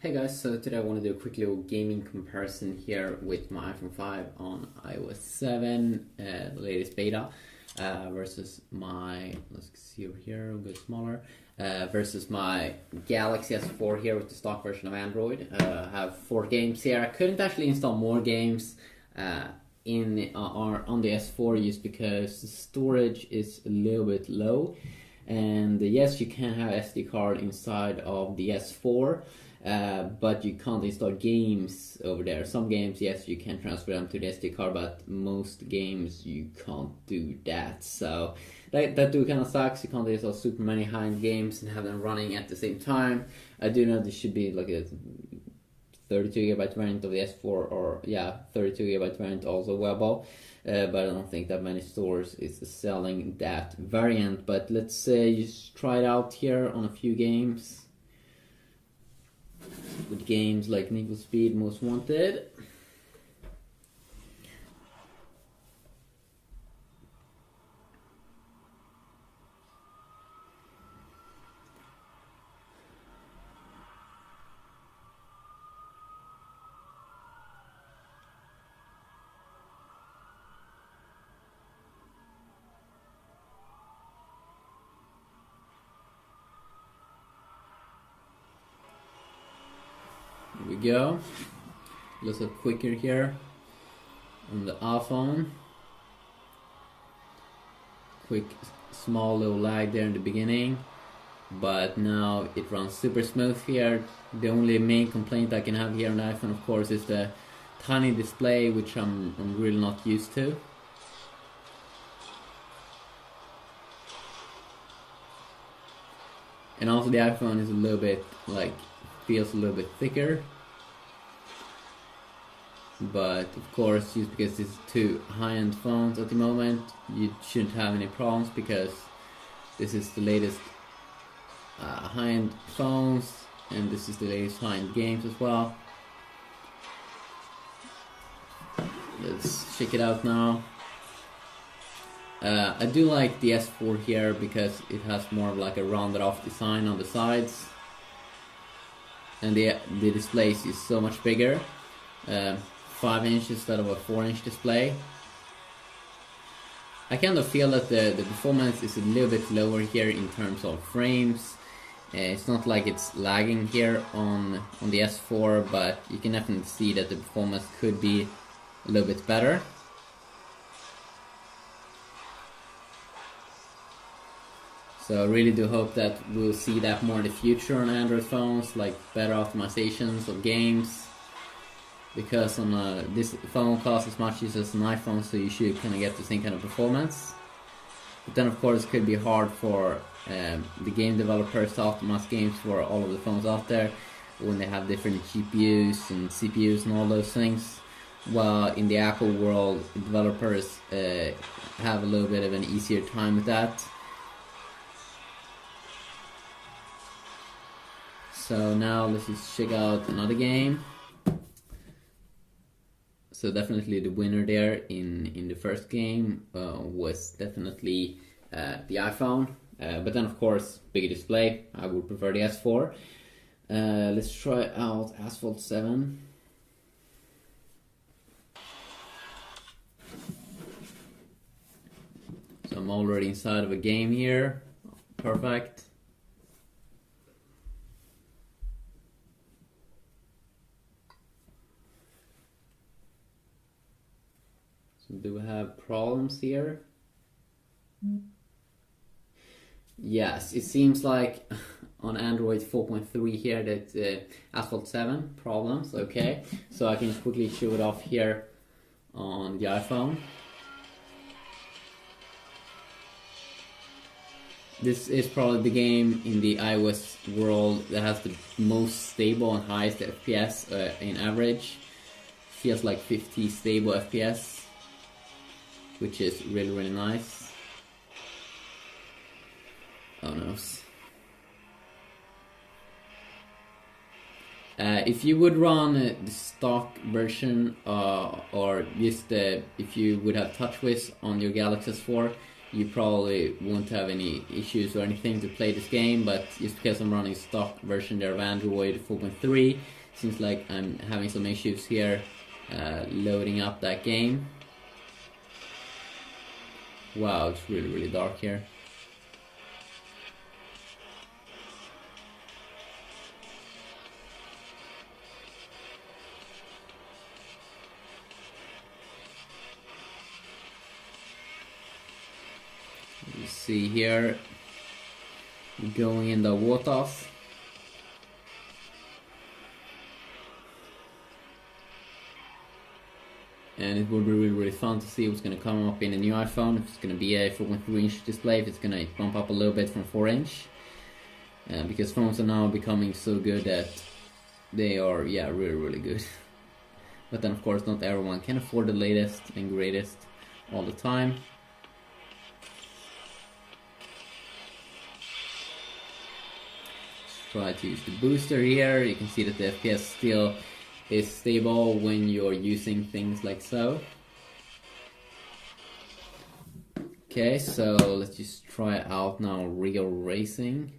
Hey guys, so today I want to do a quick little gaming comparison here with my iPhone 5 on iOS 7, the latest beta, versus my, let's see over here, a bit smaller, versus my Galaxy S4 here with the stock version of Android. I have 4 games here. I couldn't actually install more games on the S4 just because the storage is a little bit low. And yes, you can have SD card inside of the S4. But you can't install games over there. Some games, yes, you can transfer them to the SD card, but most games you can't do that. So that do kind of sucks. You can't install super many high-end games and have them running at the same time. I do know this should be like a 32GB variant of the S4, or yeah, 32GB variant also available. But I don't think that many stores is selling that variant. But let's say you try it out here on a few games. With games like Need for Speed Most Wanted. Here we go. A little quicker here on the iPhone. Quick, small little lag there in the beginning, but now it runs super smooth here. The only main complaint I can have here on the iPhone, of course, is the tiny display, which I'm really not used to. And also the iPhone is a little bit feels a little bit thicker. But of course, just because it's 2 high-end phones at the moment, you shouldn't have any problems because this is the latest high-end phones, and this is the latest high-end games as well. Let's check it out now. I do like the S4 here because it has more of like a rounded off design on the sides, and the display is so much bigger. 5 inches instead of a 4-inch display. I kind of feel that the performance is a little bit lower here in terms of frames. It's not like it's lagging here on the S4, but you can definitely see that the performance could be a little bit better. So I really do hope that we'll see that more in the future on Android phones, like better optimizations of games. Because on this phone costs as much as an iPhone, so you should kind of get the same kind of performance. But then of course it could be hard for the game developers to optimize games for all of the phones out there when they have different GPUs and CPUs and all those things. While in the Apple world, developers have a little bit of an easier time with that. So now let's just check out another game. So definitely the winner there in the first game was definitely the iPhone. But then of course, bigger display. I would prefer the S4. Let's try out Asphalt 7. So I'm already inside of a game here. Perfect. Do we have problems here? Yes, it seems like on Android 4.3 here that Asphalt 7 problems. Okay, so I can just quickly show it off here on the iPhone. This is probably the game in the iOS world that has the most stable and highest FPS in average. Feels like 50 stable FPS. Which is really nice. Oh no. If you would run the stock version, or just if you would have TouchWiz on your Galaxy S4, you probably won't have any issues or anything to play this game, but just because I'm running stock version there of Android 4.3, seems like I'm having some issues here loading up that game. Wow, it's really dark here. You see here, going in the waters. And it will be really fun to see what's going to come up in a new iPhone. If it's going to be a 4.3-inch display, if it's going to bump up a little bit from 4-inch. Because phones are now becoming so good that they are, yeah, really good. But then of course not everyone can afford the latest and greatest all the time. Let's try to use the booster here. You can see that the FPS still is stable when you're using things like so. Okay, so let's just try out now real racing.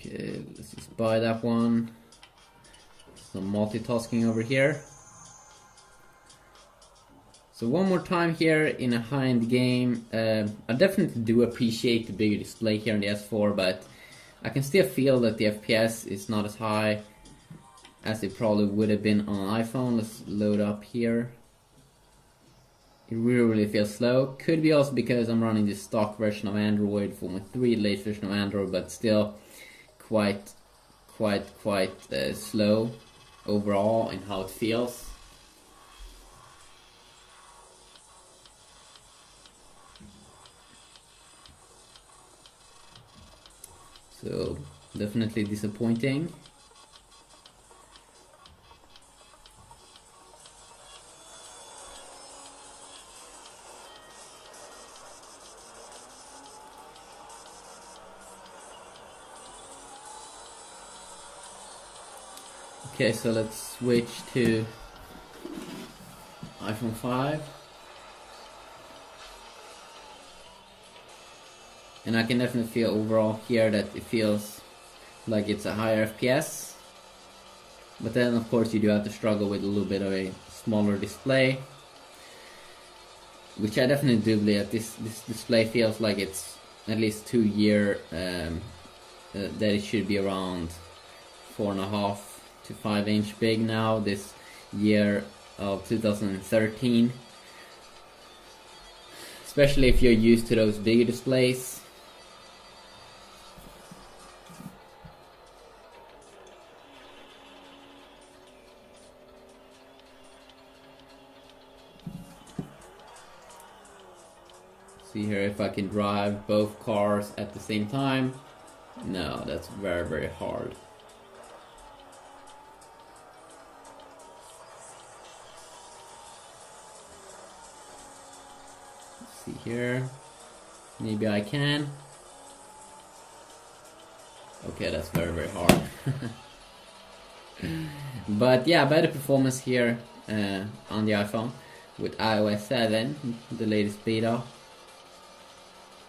Okay, let's just buy that one. Some multitasking over here. So one more time here in a high-end game. I definitely do appreciate the bigger display here on the S4, but I can still feel that the FPS is not as high as it probably would have been on an iPhone. Let's load up here. It really feels slow. Could be also because I'm running the stock version of Android 4.3, latest version of Android, but still quite slow overall in how it feels. So definitely disappointing. Okay, so let's switch to iPhone 5. And I can definitely feel overall here that it feels like it's a higher FPS. But then of course you do have to struggle with a little bit of a smaller display. Which I definitely do believe that this display feels like it's at least 2 year, that it should be around 4.5 to 5 inch big now, this year of 2013. Especially if you're used to those bigger displays. See here if I can drive both cars at the same time. No, that's very hard. Let's see here. Maybe I can. Okay, that's very hard. But yeah, better performance here on the iPhone with iOS 7, the latest beta.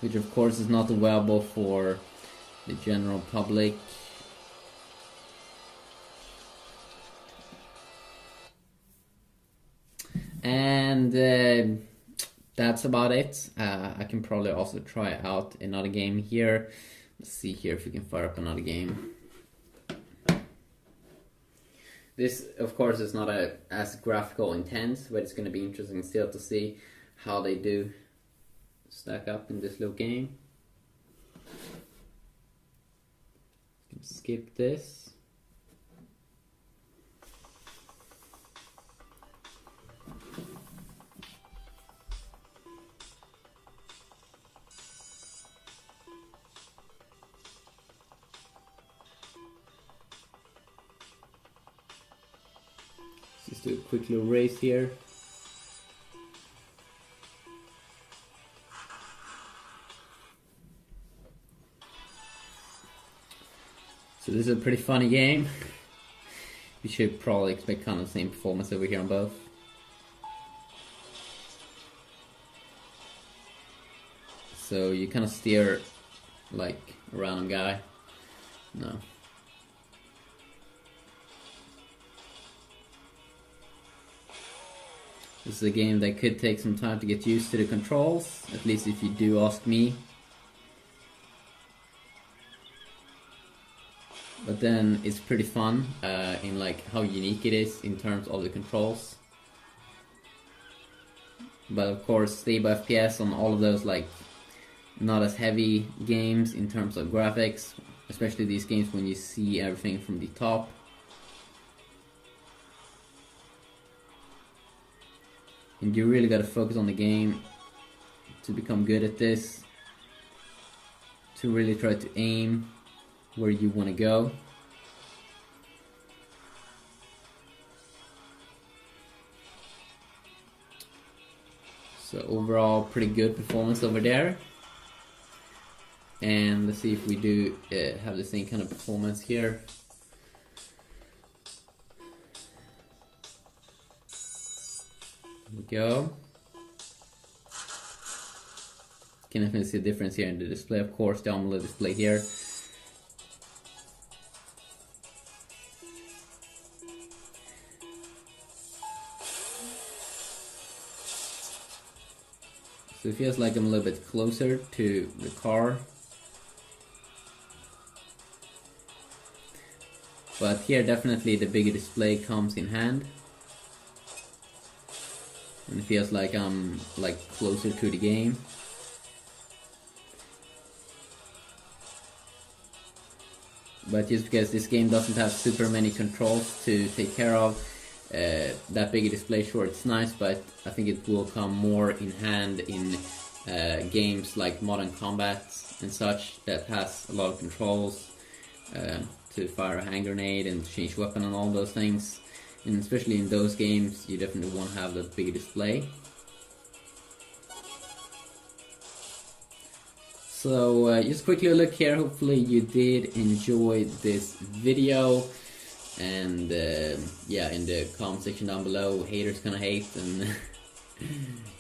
Which of course is not available for the general public. And that's about it. I can probably also try out another game here. Let's see here if we can fire up another game. This, of course, is not as graphical intense, but it's going to be interesting still to see how they do stack up in this little game. Skip this. Just do a quick little race here. So this is a pretty funny game. You should probably expect kind of the same performance over here on both. So you kind of steer like a random guy. No. This is a game that could take some time to get used to the controls, at least if you do ask me. But then it's pretty fun in like how unique it is in terms of the controls. But of course, stable FPS on all of those like not as heavy games in terms of graphics, especially these games when you see everything from the top. And you really gotta focus on the game to become good at this, to really try to aim where you want to go. So overall, pretty good performance over there. And let's see if we do have the same kind of performance here. There we go. Can definitely see a difference here in the display, of course, the AMOLED display here. So it feels like I'm a little bit closer to the car. But here definitely the bigger display comes in hand. And it feels like I'm like closer to the game. But just because this game doesn't have super many controls to take care of, that bigger display, sure, it's nice, but I think it will come more in hand in games like Modern Combat and such that has a lot of controls to fire a hand grenade and change weapon and all those things. And especially in those games, you definitely want to have the bigger display. So just quickly look here, hopefully you did enjoy this video. And yeah, in the comment section down below, haters gonna hate and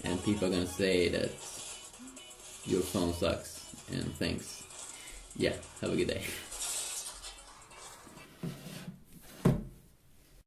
and people are gonna say that your phone sucks and thanks. Yeah, have a good day.